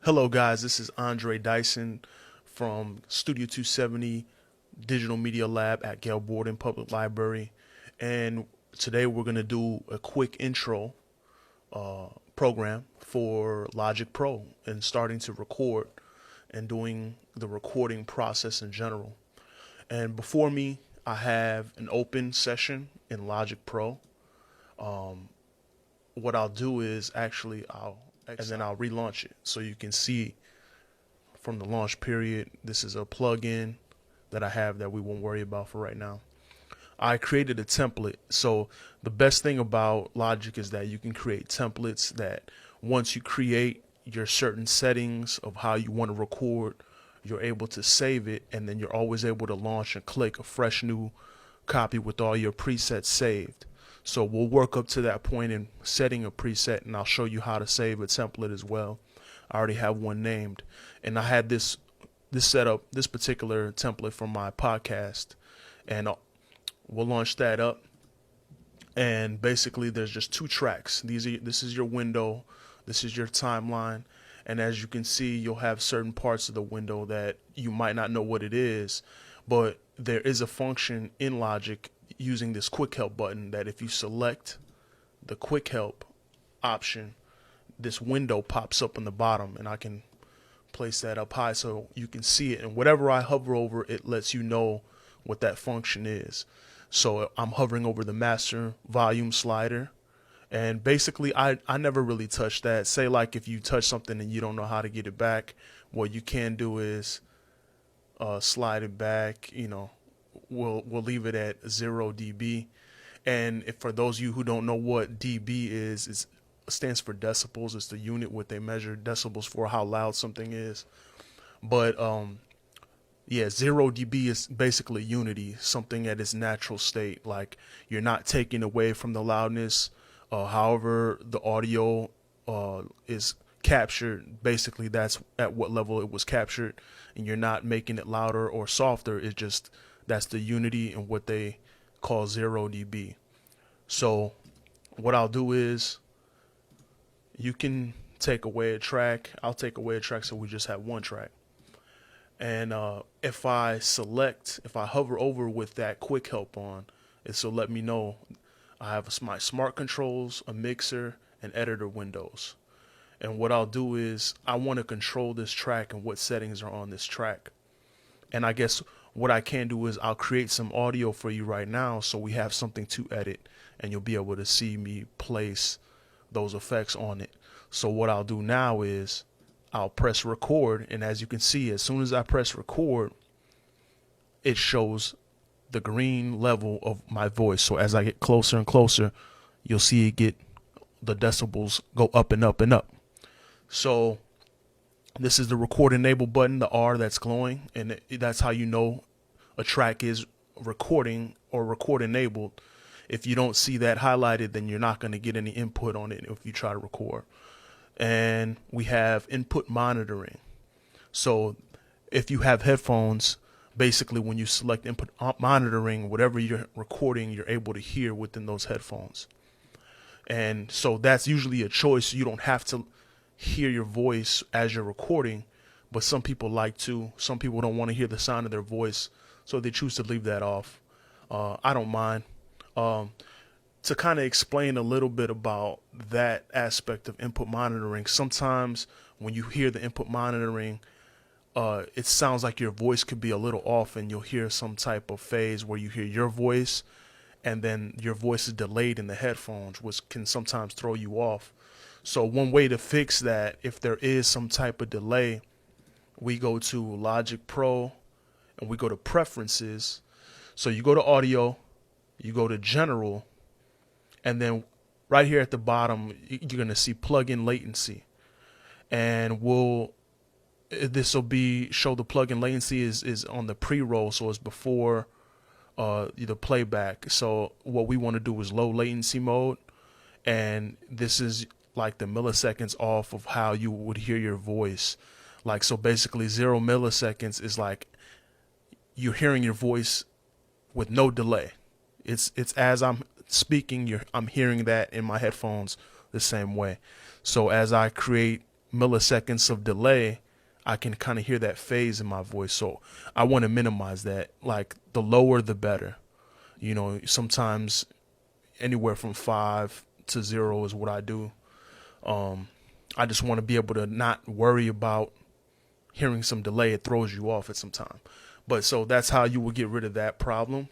Hello, guys. This is Andre Dyson from Studio 270 Digital Media Lab at Gale Borden Public Library. And today we're going to do a quick intro program for Logic Pro and starting to record and doing the recording process in general. And before me, I have an open session in Logic Pro. What I'll do is I'll relaunch it so you can see from the launch period. This is a plugin that I have that we won't worry about for right now. I created a template. So the best thing about Logic is that you can create templates that once you create your certain settings of how you want to record, you're able to save it, and then you're always able to launch and click a fresh new copy with all your presets saved. So we'll work up to that point in setting a preset, and I'll show you how to save a template as well. I already have one named, and I had this particular template from my podcast, and we'll launch that up. And basically there's just two tracks. This is your window, this is your timeline, and as you can see, you'll have certain parts of the window that you might not know what it is, but there is a function in Logic using this quick help button that if you select the quick help option, this window pops up on the bottom, and I can place that up high so you can see it, and whatever I hover over, it lets you know what that function is. So I'm hovering over the master volume slider, and basically I never really touched that. Say like if you touch something and you don't know how to get it back, what you can do is slide it back. We'll leave it at 0 dB. And for those of you who don't know what dB is, it stands for decibels. It's the unit what they measure decibels for, how loud something is. But 0 dB is basically unity, something at its natural state. Like you're not taking away from the loudness. However the audio is captured, basically that's at what level it was captured, and you're not making it louder or softer. It's just that's the unity in what they call 0 dB. So what I'll do is you can take away a track. I'll take away a track so we just have one track. And if I hover over with that quick help on, it'll let me know I have my smart controls, a mixer, and editor windows. And what I'll do is I want to control this track and what settings are on this track. And I guess what I can do is I'll create some audio for you right now so we have something to edit, and you'll be able to see me place those effects on it. So what I'll do now is I'll press record, and as you can see, as soon as I press record, it shows the green level of my voice. So as I get closer and closer, you'll see the decibels go up and up and up. So this is the record enable button, the R that's glowing, and that's how you know a track is recording or record enabled. If you don't see that highlighted, then you're not going to get any input on it if you try to record. And we have input monitoring. So if you have headphones, basically when you select input monitoring, whatever you're recording, you're able to hear within those headphones. And so that's usually a choice. You don't have to hear your voice as you're recording, but some people like to. Some people don't want to hear the sound of their voice, so they choose to leave that off. I don't mind. To kind of explain a little bit about that aspect of input monitoring, sometimes when you hear the input monitoring, it sounds like your voice could be a little off, and you'll hear some type of phase where you hear your voice and then your voice is delayed in the headphones, which can sometimes throw you off. So one way to fix that, if there is some type of delay, we go to Logic Pro and we go to Preferences. So you go to Audio, you go to General, and then right here at the bottom, you're going to see Plugin Latency. And this will show the plugin latency is on the pre-roll, so it's before the playback. So what we want to do is low latency mode, and this is like the milliseconds off of how you would hear your voice. Like, so basically 0 milliseconds is like you're hearing your voice with no delay. It's as I'm speaking, I'm hearing that in my headphones the same way. So as I create milliseconds of delay, I can kind of hear that phase in my voice. So I want to minimize that. Like the lower, the better. You know, sometimes anywhere from 5 to 0 is what I do. I just want to be able to not worry about hearing some delay. It throws you off at some time. But so that's how you will get rid of that problem.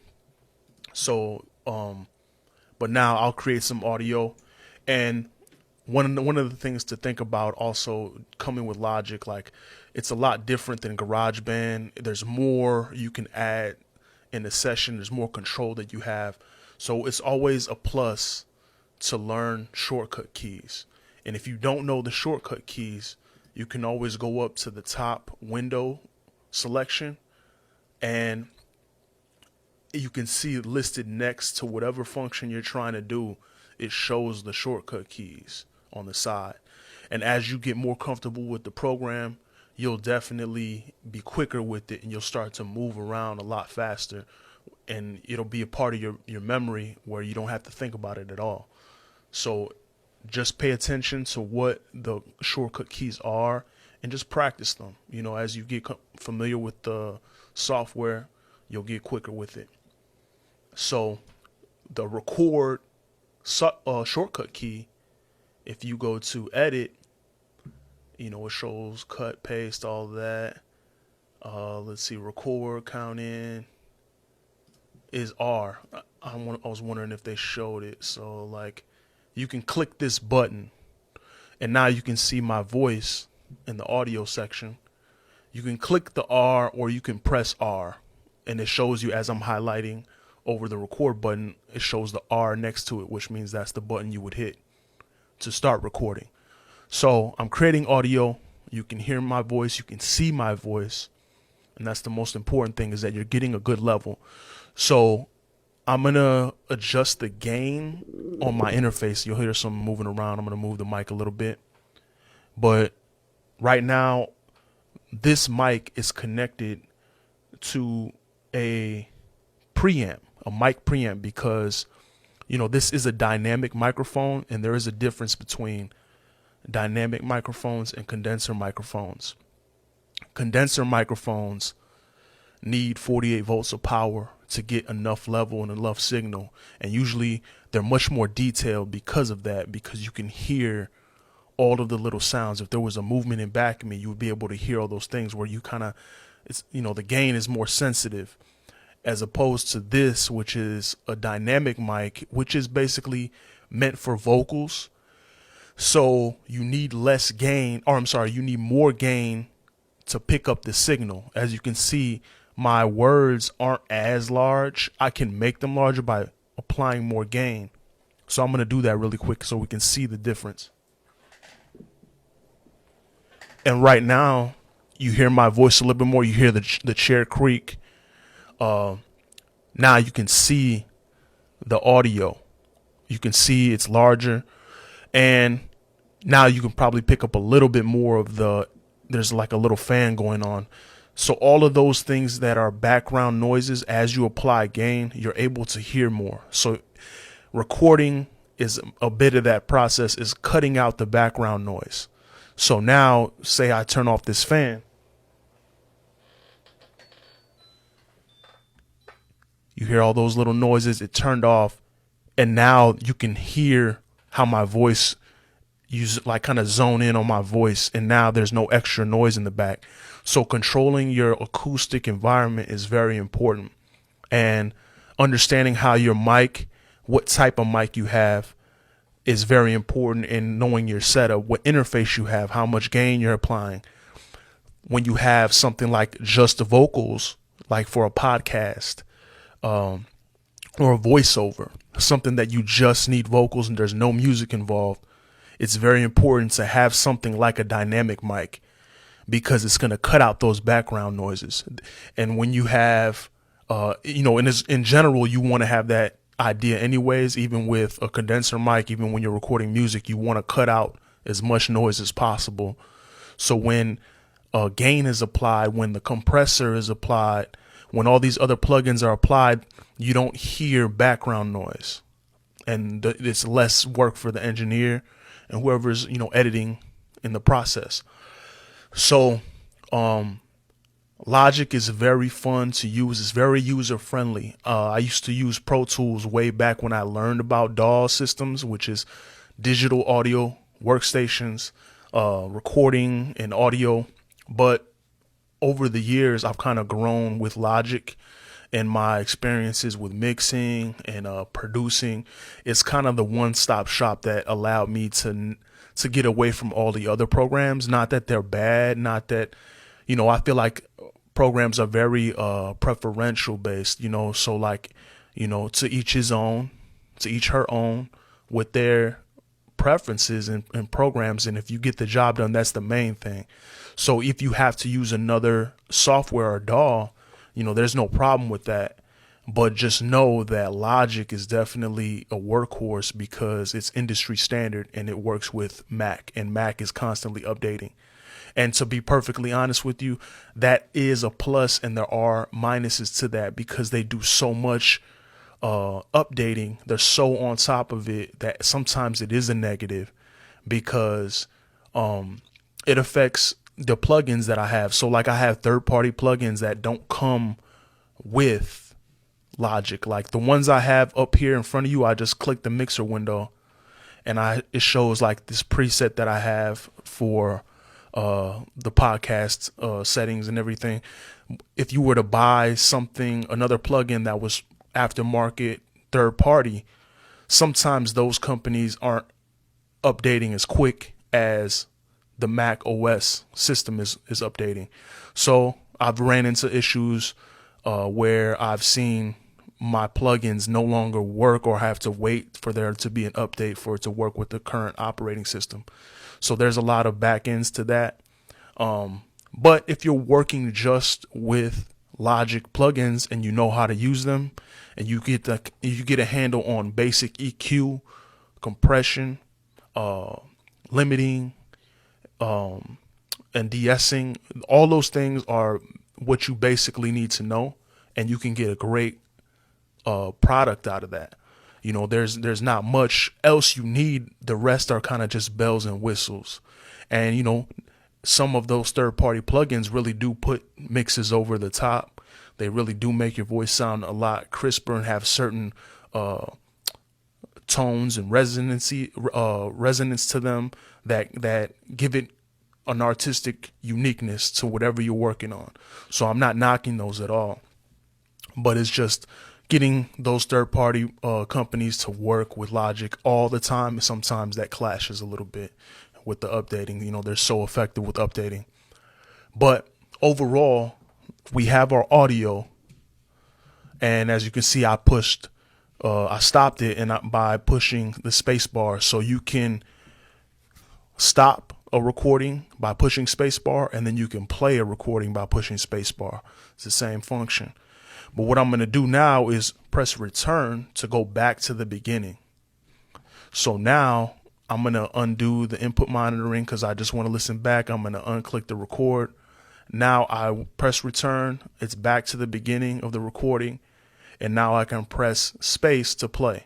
So, but now I'll create some audio. And one of the things to think about also coming with Logic, like it's a lot different than GarageBand. There's more you can add in the session. There's more control that you have. So it's always a plus to learn shortcut keys. And if you don't know the shortcut keys, you can always go up to the top window selection and you can see listed next to whatever function you're trying to do. It shows the shortcut keys on the side. And as you get more comfortable with the program, you'll definitely be quicker with it and you'll start to move around a lot faster. And it'll be a part of your memory where you don't have to think about it at all. So just pay attention to what the shortcut keys are and just practice them. You know, as you get familiar with the software, you'll get quicker with it. So the record shortcut key, if you go to edit, you know, it shows cut, paste, all that. Let's see, record, count in is R. I was wondering if they showed it. So like you can click this button and now you can see my voice in the audio section. You can click the R or you can press R and it shows you as I'm highlighting over the record button, it shows the R next to it, which means that's the button you would hit to start recording. So I'm creating audio. You can hear my voice. You can see my voice. And that's the most important thing, is that you're getting a good level. So I'm going to adjust the gain on my interface. You'll hear some moving around. I'm going to move the mic a little bit. But right now, this mic is connected to a preamp, a mic preamp, because, you know, this is a dynamic microphone and there is a difference between dynamic microphones and condenser microphones. Condenser microphones need 48 volts of power to get enough level and enough signal. And usually they're much more detailed because of that, because you can hear all of the little sounds. If there was a movement in back of me, you would be able to hear all those things where you kind of, it's, you know, the gain is more sensitive, as opposed to this, which is a dynamic mic, which is basically meant for vocals. So you need less gain, or I'm sorry, you need more gain to pick up the signal. As you can see, my words aren't as large. I can make them larger by applying more gain. So I'm going to do that really quick so we can see the difference. And right now, you hear my voice a little bit more. You hear the chair creak. Now you can see the audio. You can see it's larger. And now you can probably pick up a little bit more of there's like a little fan going on. So all of those things that are background noises, as you apply gain, you're able to hear more. So recording is a bit of that process, is cutting out the background noise. So now, say I turn off this fan. You hear all those little noises, it turned off. And now you can hear how my voice, like kind of zone in on my voice. And now there's no extra noise in the back. So controlling your acoustic environment is very important. And understanding how your mic, what type of mic you have, is very important in knowing your setup, what interface you have, how much gain you're applying. When you have something like just the vocals, like for a podcast, or a voiceover, something that you just need vocals and there's no music involved, it's very important to have something like a dynamic mic, because it's going to cut out those background noises. And when you have, in general, you want to have that idea anyways. Even with a condenser mic, even when you're recording music, you want to cut out as much noise as possible. So when gain is applied, when the compressor is applied, when all these other plugins are applied, you don't hear background noise, and it's less work for the engineer and whoever's editing in the process. So Logic is very fun to use. It's very user friendly. I used to use Pro Tools way back when I learned about DAW systems, which is digital audio workstations, recording and audio. But over the years, I've kind of grown with Logic, and my experiences with mixing and producing. It's kind of the one-stop shop that allowed me to get away from all the other programs. Not that they're bad, not that, I feel like programs are very preferential based, so like, to each his own, to each her own, with their preferences and programs. And if you get the job done, that's the main thing. So if you have to use another software or DAW, there's no problem with that. But just know that Logic is definitely a workhorse because it's industry standard and it works with Mac, and Mac is constantly updating. And to be perfectly honest with you, that is a plus, and there are minuses to that because they do so much updating. They're so on top of it that sometimes it is a negative because it affects the plugins that I have. So like I have third-party plugins that don't come with Logic. Like the ones I have up here in front of you, I just click the mixer window and it shows like this preset that I have for the podcast settings and everything. If you were to buy another plugin that was aftermarket third party, sometimes those companies aren't updating as quick as the Mac OS system is updating. So I've ran into issues where I've seen my plugins no longer work or have to wait for there to be an update for it to work with the current operating system. So there's a lot of back ends to that. But if you're working just with Logic plugins and you know how to use them, and you get a handle on basic EQ, compression, limiting, and de-essing, all those things are what you basically need to know, and you can get a great product out of that. There's not much else you need. The rest are kind of just bells and whistles. And some of those third-party plugins really do put mixes over the top. They really do make your voice sound a lot crisper and have certain tones and resonance to them that give it an artistic uniqueness to whatever you're working on. So I'm not knocking those at all, but it's just getting those third-party companies to work with Logic all the time. Sometimes that clashes a little bit with the updating. They're so effective with updating. But overall, we have our audio, and as you can see, I stopped it by pushing the spacebar. So you can stop a recording by pushing spacebar, and then you can play a recording by pushing spacebar. It's the same function. But what I'm going to do now is press return to go back to the beginning. So now I'm going to undo the input monitoring because I just want to listen back. I'm going to unclick the record. Now I press return. It's back to the beginning of the recording. And now I can press space to play.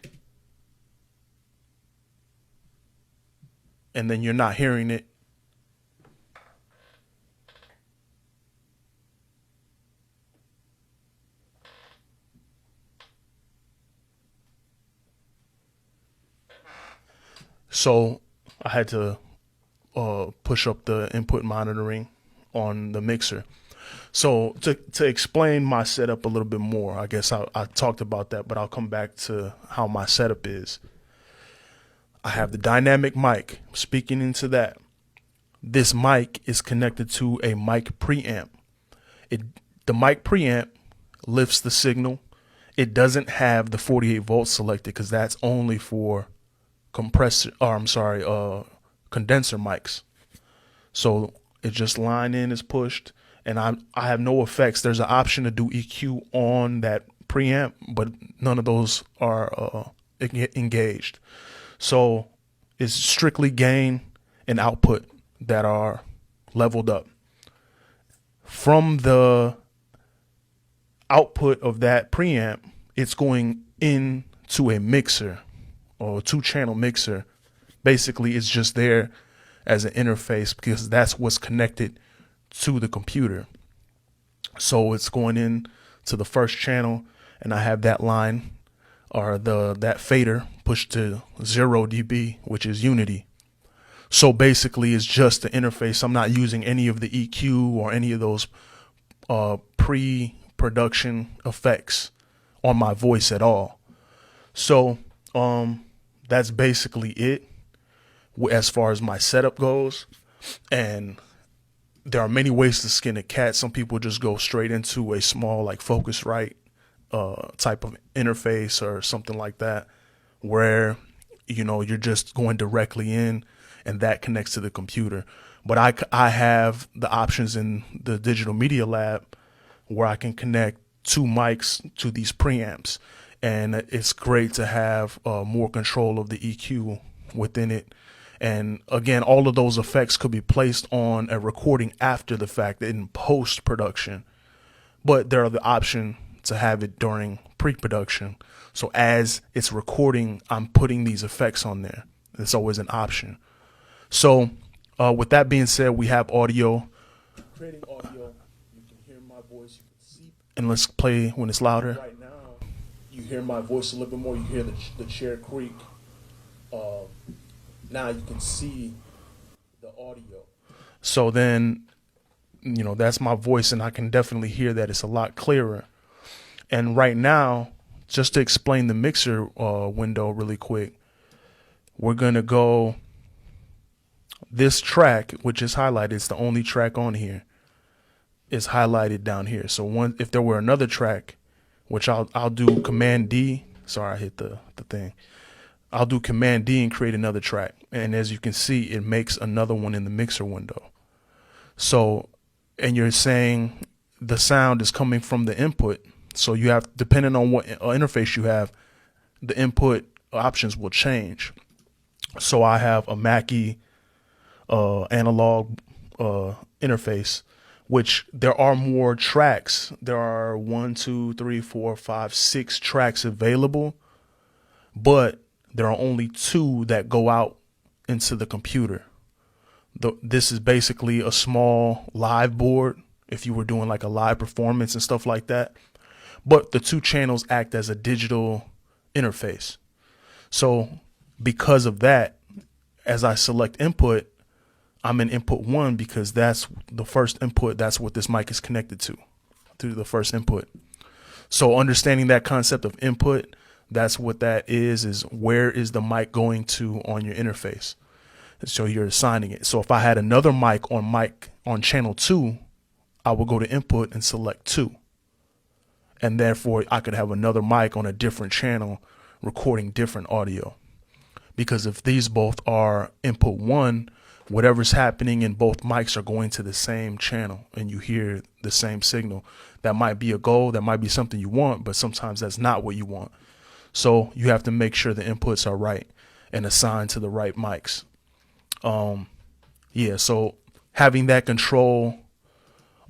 And then you're not hearing it. So I had to push up the input monitoring on the mixer. So to explain my setup a little bit more, I guess I talked about that, but I'll come back to how my setup is. I have the dynamic mic, speaking into that. This mic is connected to a mic preamp. The mic preamp lifts the signal. It doesn't have the 48 volts selected because that's only for condenser mics. So it just line in is pushed, and I have no effects. There's an option to do EQ on that preamp, but none of those are engaged. So it's strictly gain and output that are leveled up. From the output of that preamp, it's going into a mixer or 2-channel mixer. Basically, it's just there as an interface because that's what's connected to the computer. So it's going in to the first channel, and I have that line or that fader pushed to 0 dB, which is unity. So basically it's just the interface. I'm not using any of the EQ or any of those pre-production effects on my voice at all. So that's basically it as far as my setup goes. And there are many ways to skin a cat. Some people just go straight into a small like Focusrite type of interface or something like that, where you're just going directly in and that connects to the computer. But I have the options in the Digital Media Lab where I can connect 2 mics to these preamps, and it's great to have more control of the EQ within it. And again, all of those effects could be placed on a recording after the fact in post-production, but there are the option to have it during pre-production. So as it's recording, I'm putting these effects on there. It's always an option. So with that being said, we have audio. Creating audio, you can hear my voice, you can see. And let's play when it's louder. Right now, you hear my voice a little bit more. You hear the chair creak. Now you can see the audio. So then, that's my voice, and I can definitely hear that it's a lot clearer. And right now, just to explain the mixer window really quick, we're going to go this track, which is highlighted. It's the only track on here, is highlighted down here. So if there were another track, which I'll do Command D. Sorry, I hit the thing. I'll do Command D and create another track. And as you can see, it makes another one in the mixer window. So, and you're saying the sound is coming from the input. So you have, depending on what interface you have, the input options will change. So I have a Mackie analog interface, which there are more tracks. There are 1, 2, 3, 4, 5, 6 tracks available, but there are only 2 that go out into the computer. This is basically a small live board if you were doing like a live performance and stuff like that. But the 2 channels act as a digital interface. So because of that, as I select input, I'm in input 1 because that's the first input. That's what this mic is connected to, through the first input. So understanding that concept of input, that's what that is where is the mic going to on your interface. So you're assigning it. So if I had another mic on channel 2, I would go to input and select 2. And therefore I could have another mic on a different channel recording different audio. Because if these both are input 1, whatever's happening in both mics are going to the same channel and you hear the same signal. That might be a goal, that might be something you want, but sometimes that's not what you want. So you have to make sure the inputs are right and assigned to the right mics. So having that control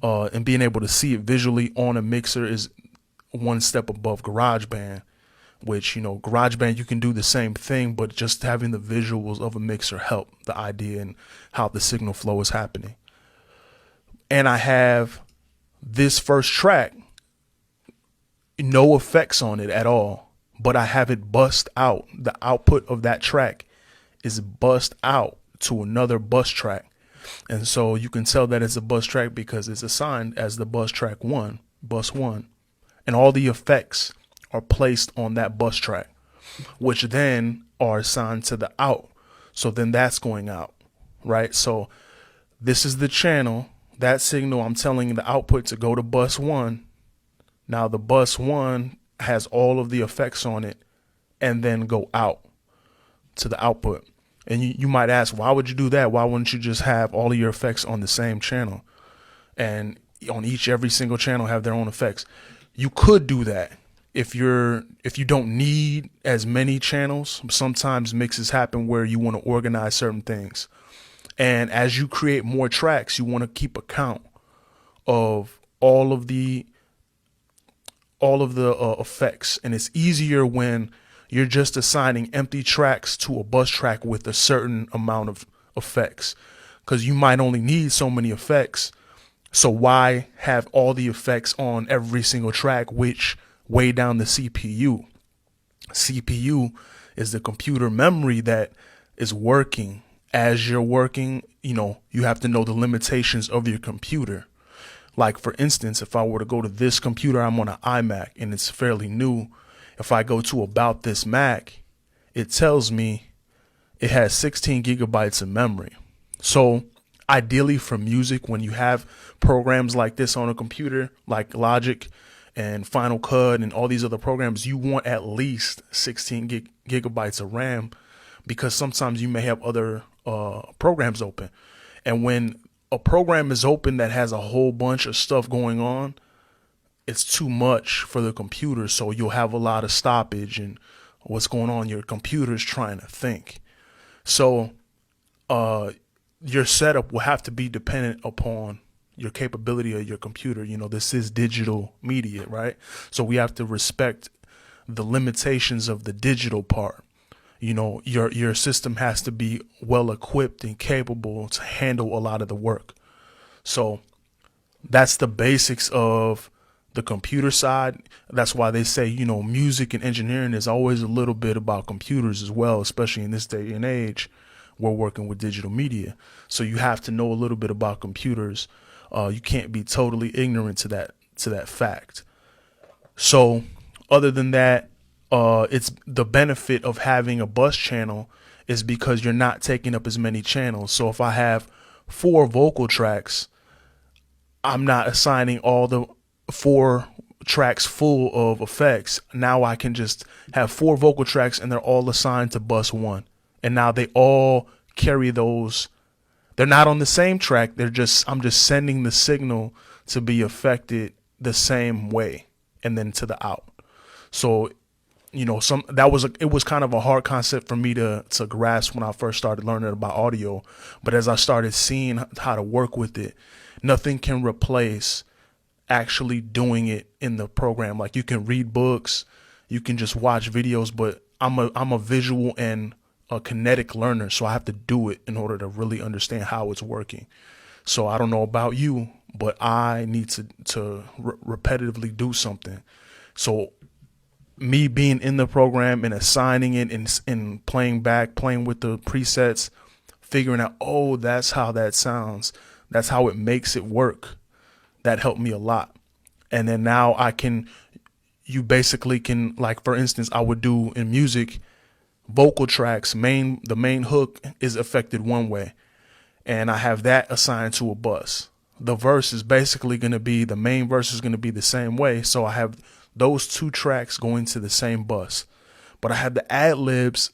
and being able to see it visually on a mixer is one step above GarageBand, which, GarageBand, you can do the same thing, but just having the visuals of a mixer help the idea and how the signal flow is happening. And I have this first track, no effects on it at all, but I have it bust out. The output of that track is bust out to another bus track. And so you can tell that it's a bus track because it's assigned as the bus track 1, bus 1. And all the effects are placed on that bus track, which then are assigned to the out. So then that's going out, right? So this is the channel, that signal, I'm telling the output to go to bus 1. Now the bus 1 has all of the effects on it and then go out to the output. And you might ask, why would you do that? Why wouldn't you just have all of your effects on the same channel and on every single channel have their own effects? You could do that if you don't need as many channels. Sometimes mixes happen where you want to organize certain things. And as you create more tracks, you want to keep account of all of the effects. And it's easier when you're just assigning empty tracks to a bus track with a certain amount of effects, because you might only need so many effects. So why have all the effects on every single track, which weigh down the CPU? CPU is the computer memory that is working. As you're working, you have to know the limitations of your computer. Like, for instance, if I were to go to this computer, I'm on an iMac and it's fairly new. If I go to About This Mac, it tells me it has 16 gigabytes of memory. So ideally for music, when you have programs like this on a computer, like Logic and Final Cut and all these other programs, you want at least 16 gigabytes of RAM, because sometimes you may have other programs open. And when a program is open that has a whole bunch of stuff going on, it's too much for the computer. So you'll have a lot of stoppage and what's going on. Your computer's trying to think. So your setup will have to be dependent upon your capability of your computer. This is digital media, right? So we have to respect the limitations of the digital part. Your system has to be well equipped and capable to handle a lot of the work. So that's the basics of the computer side. That's why they say, music and engineering is always a little bit about computers as well, especially in this day and age. We're working with digital media. So you have to know a little bit about computers. You can't be totally ignorant to that fact. So other than that, it's the benefit of having a bus channel is because you're not taking up as many channels. So if I have 4 vocal tracks, I'm not assigning all the 4 tracks full of effects. Now I can just have 4 vocal tracks and they're all assigned to bus 1. And now they all carry those. They're not on the same track. I'm just sending the signal to be affected the same way and then to the out. So it was kind of a hard concept for me to grasp when I first started learning about audio. But as I started seeing how to work with it, nothing can replace actually doing it in the program. Like, you can read books, you can just watch videos, but I'm a visual and a kinetic learner, so I have to do it in order to really understand how it's working. So I don't know about you, but I need to repetitively do something. So me being in the program and assigning it and playing with the presets, figuring out, oh, that's how that sounds, that's how it makes it work, that helped me a lot. And then now you basically can, like, for instance, I would do in music, vocal tracks, the main hook is affected one way, and I have that assigned to a bus. The verse is basically going to be, the main verse is going to be the same way, so I have those 2 tracks going to the same bus. But I have the ad-libs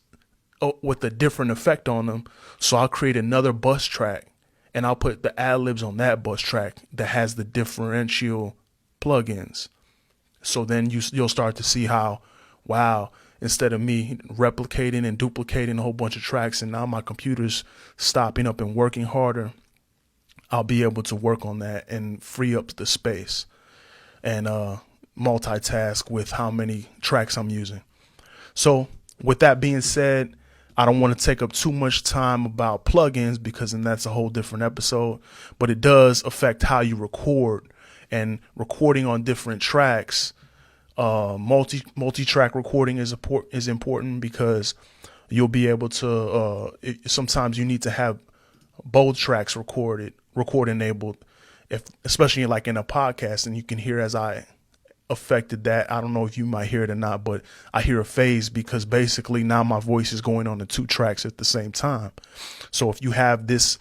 with a different effect on them, so I'll create another bus track, and I'll put the ad-libs on that bus track that has the differential plugins. So then you'll start to see how, wow, instead of me replicating and duplicating a whole bunch of tracks and now my computer's stopping up and working harder, I'll be able to work on that and free up the space and multitask with how many tracks I'm using. So with that being said, I don't want to take up too much time about plugins, because then that's a whole different episode, but it does affect how you record, and recording on different tracks. Multi-track recording is important, because you'll be able to, sometimes you need to have both tracks record enabled, especially like in a podcast, and you can hear as I affected that. I don't know if you might hear it or not, but I hear a phase, because basically now my voice is going on the 2 tracks at the same time. So if you have this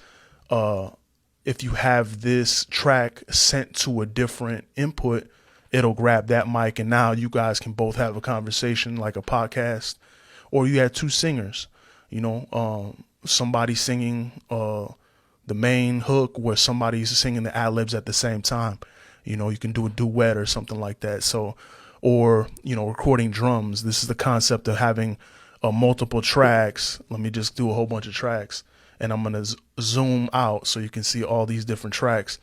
track sent to a different input, it'll grab that mic, and now you guys can both have a conversation like a podcast. Or you had 2 singers, somebody singing the main hook where somebody's singing the ad-libs at the same time. You can do a duet or something like that. So, or, recording drums. This is the concept of having multiple tracks. Let me just do a whole bunch of tracks, and I'm going to zoom out so you can see all these different tracks.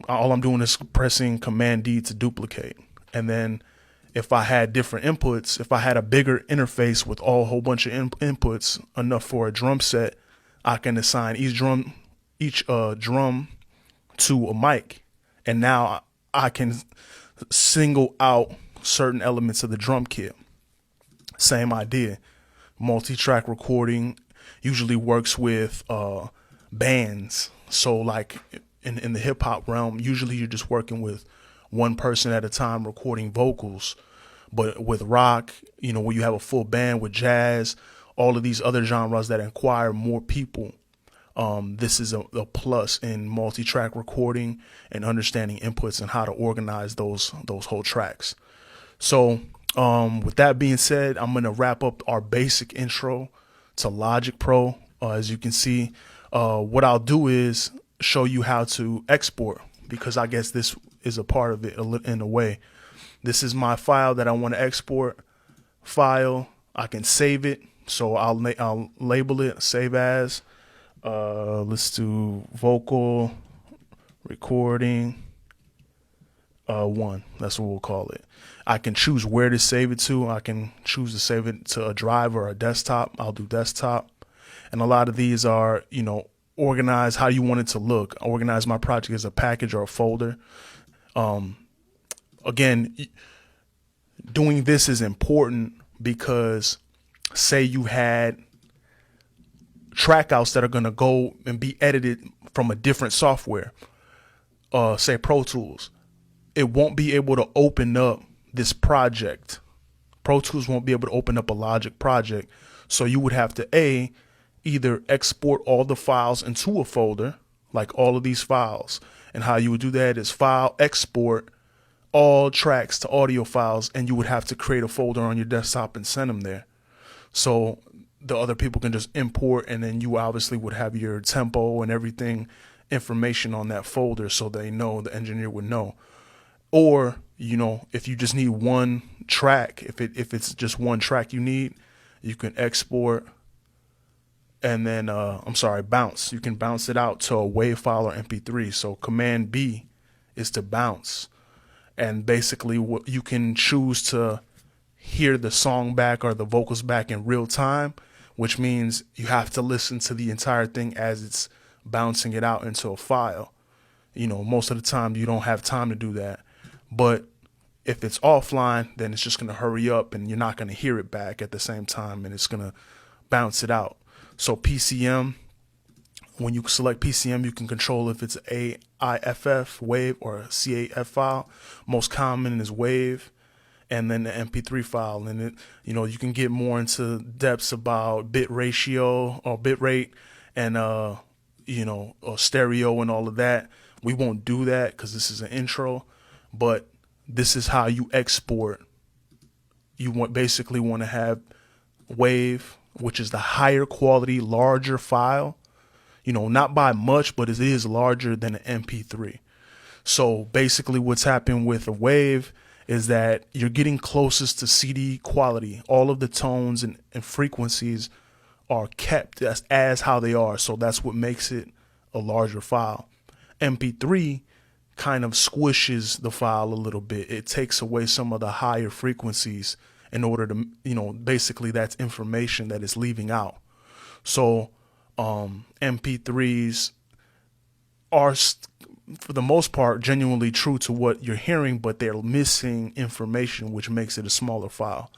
All I'm doing is pressing Command D to duplicate. And then if I had different inputs, if I had a bigger interface with a whole bunch of inputs, enough for a drum set, I can assign each drum to a mic, and now I can single out certain elements of the drum kit. Same idea. Multi-track recording usually works with bands. So like in the hip hop realm, usually you're just working with one person at a time recording vocals. But with rock, when you have a full band, with jazz, all of these other genres that require more people, this is a plus in multi-track recording and understanding inputs and how to organize those whole tracks. So with that being said, I'm going to wrap up our basic intro to Logic Pro. As you can see, what I'll do is show you how to export, because I guess this is a part of it in a way. This is my file that I want to export. File, I can save it. So I'll label it save as. Let's do vocal recording 1. That's what we'll call it. I can choose where to save it to. I can choose to save it to a drive or a desktop. I'll do desktop. And a lot of these are, organize how you want it to look. I organize my project as a package or a folder. Again, doing this is important because say you had trackouts that are going to go and be edited from a different software, say Pro Tools. It won't be able to open up this project. Pro Tools won't be able to open up a Logic project. So you would have to either export all the files into a folder, like all of these files. And how you would do that is file, export all tracks to audio files, and you would have to create a folder on your desktop and send them there. So the other people can just import, and then you obviously would have your tempo and everything information on that folder, so they know, the engineer would know. Or, if you just need one track, if it's just one track you need, you can export and then, bounce. You can bounce it out to a WAV file or MP3. So Command B is to bounce. And basically what you can choose to hear the song back or the vocals back in real time, which means you have to listen to the entire thing as it's bouncing it out into a file. Most of the time you don't have time to do that. But if it's offline, then it's just going to hurry up and you're not going to hear it back at the same time, and it's going to bounce it out. So PCM, when you select PCM, you can control if it's a AIFF WAV or a CAF file. Most common is WAV, and then the MP3 file. And you can get more into depths about bit ratio or bit rate and or stereo and all of that. We won't do that because this is an intro. But this is how you export. You basically want to have WAV, which is the higher quality, larger file. Not by much, but it is larger than an MP3. So basically what's happened with a WAV is that you're getting closest to CD quality. All of the tones and frequencies are kept as how they are. So that's what makes it a larger file. MP3 kind of squishes the file a little bit. It takes away some of the higher frequencies in order to, basically that's information that is leaving out. So MP3s are, for the most part, genuinely true to what you're hearing, but they're missing information, which makes it a smaller file.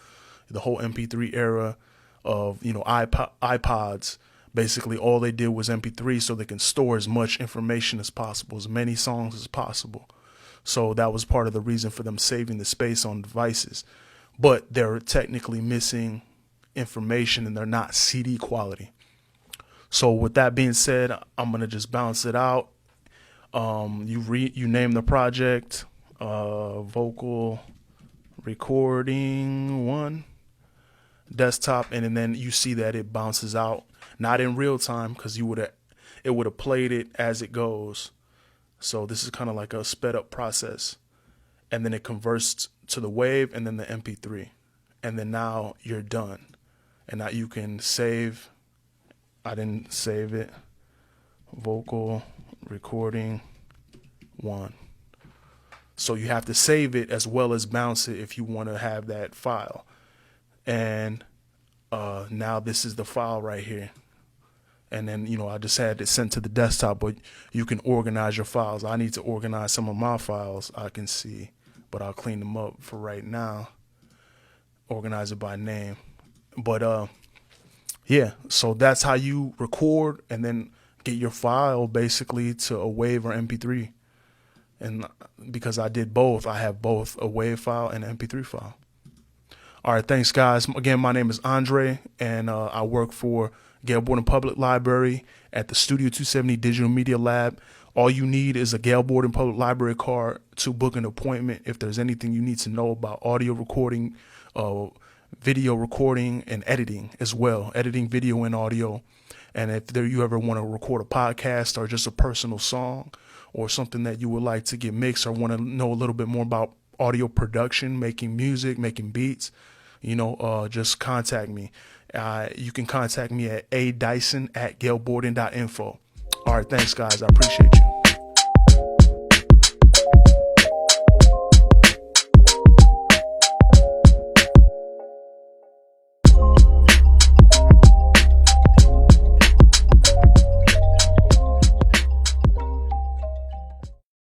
The whole MP3 era of, iPods, basically all they did was MP3 so they can store as much information as possible, as many songs as possible. So that was part of the reason for them saving the space on devices. But they're technically missing information and they're not CD quality. So with that being said, I'm going to just bounce it out. You name the project, vocal recording 1, desktop, and then you see that it bounces out. Not in real time because it would have played it as it goes. So this is kind of like a sped up process. And then it converts to the WAV and then the MP3. And then now you're done. And now you can save. I didn't save it. Vocal recording 1. So you have to save it as well as bounce it if you want to have that file. And now this is the file right here. And then, I just had it sent to the desktop, but you can organize your files. I need to organize some of my files, I can see, but I'll clean them up for right now. Organize it by name. But yeah, so that's how you record and then get your file basically to a WAV or MP3. And because I did both, I have both a WAV file and an MP3 file. All right, thanks, guys. Again, my name is Andre, and I work for Gale Borden Public Library at the Studio 270 Digital Media Lab. All you need is a Gale Borden Public Library card to book an appointment. If there's anything you need to know about audio recording, video recording, and editing as well, editing video and audio. And if you ever want to record a podcast or just a personal song or something that you would like to get mixed or want to know a little bit more about audio production, making music, making beats, just contact me. You can contact me at adyson@galeborden.info. All right, thanks, guys. I appreciate you.